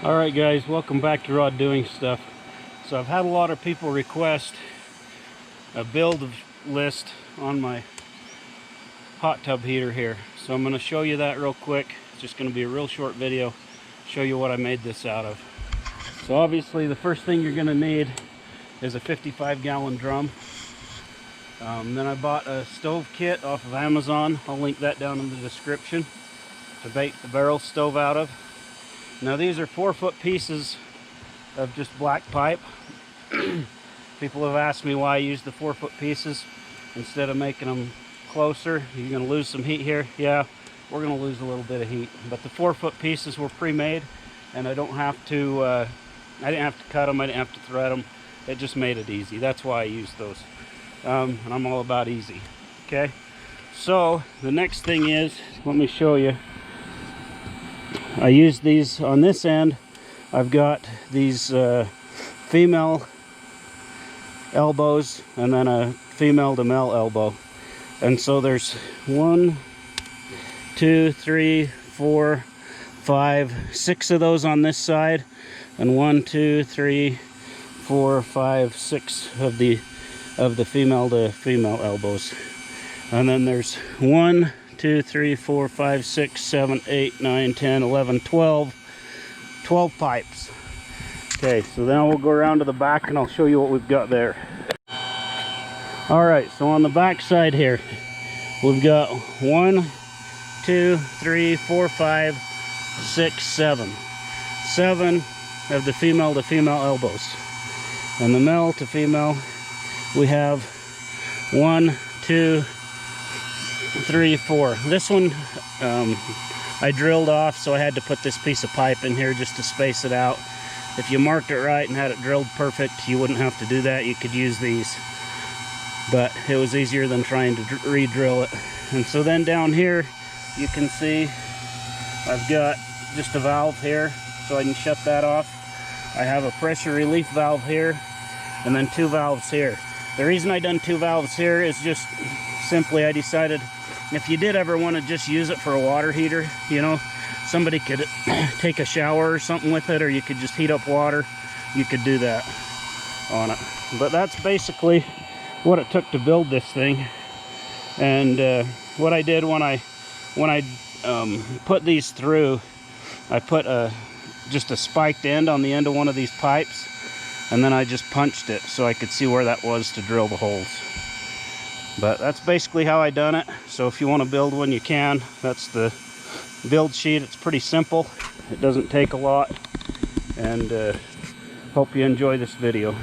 Alright guys, welcome back to Rod Doing Stuff. So I've had a lot of people request a build list on my hot tub heater here. So I'm going to show you that real quick. It's just going to be a real short video. Show you what I made this out of. So obviously the first thing you're going to need is a 55-gallon drum. Then I bought a stove kit off of Amazon. I'll link that down in the description to bake the barrel stove out of. Now these are 4-foot pieces of just black pipe. People have asked me why I use the 4-foot pieces instead of making them closer. You're going to lose some heat here. Yeah, we're going to lose a little bit of heat. But the 4-foot pieces were pre-made, and I don't have to. I didn't have to cut them. I didn't have to thread them. It just made it easy. That's why I used those. And I'm all about easy. Okay. So the next thing is, let me show you. I use these on this end. I've got these female elbows and then a female to male elbow. And so there's 1, 2, 3, 4, 5, 6 of those on this side, and 1, 2, 3, 4, 5, 6 of the female to female elbows. And then there's 1, 2, 3, 4, 5, 6, 7, 8, 9, 10, 11, 12 pipes. Okay, so then we'll go around to the back and I'll show you what we've got there. Alright, so on the back side here, we've got 1, 2, 3, 4, 5, 6, 7. 7 of the female to female elbows. And the male to female, we have 1, 2, 3, 4. This one I drilled off, so I had to put this piece of pipe in here just to space it out. If you marked it right and had it drilled perfect, you wouldn't have to do that. You could use these, but it was easier than trying to re-drill it. And so then down here you can see I've got just a valve here, so I can shut that off. I have a pressure relief valve here, and then 2 valves here. The reason I done 2 valves here is just simply I decided if you did ever want to just use it for a water heater, you know, somebody could take a shower or something with it, or you could just heat up water, you could do that on it. But that's basically what it took to build this thing. And what I did when I put these through, I put just a spiked end on the end of one of these pipes, and then I just punched it so I could see where that was to drill the holes. But that's basically how I done it. So if you want to build one, you can. That's the build sheet. It's pretty simple. It doesn't take a lot. And hope you enjoy this video.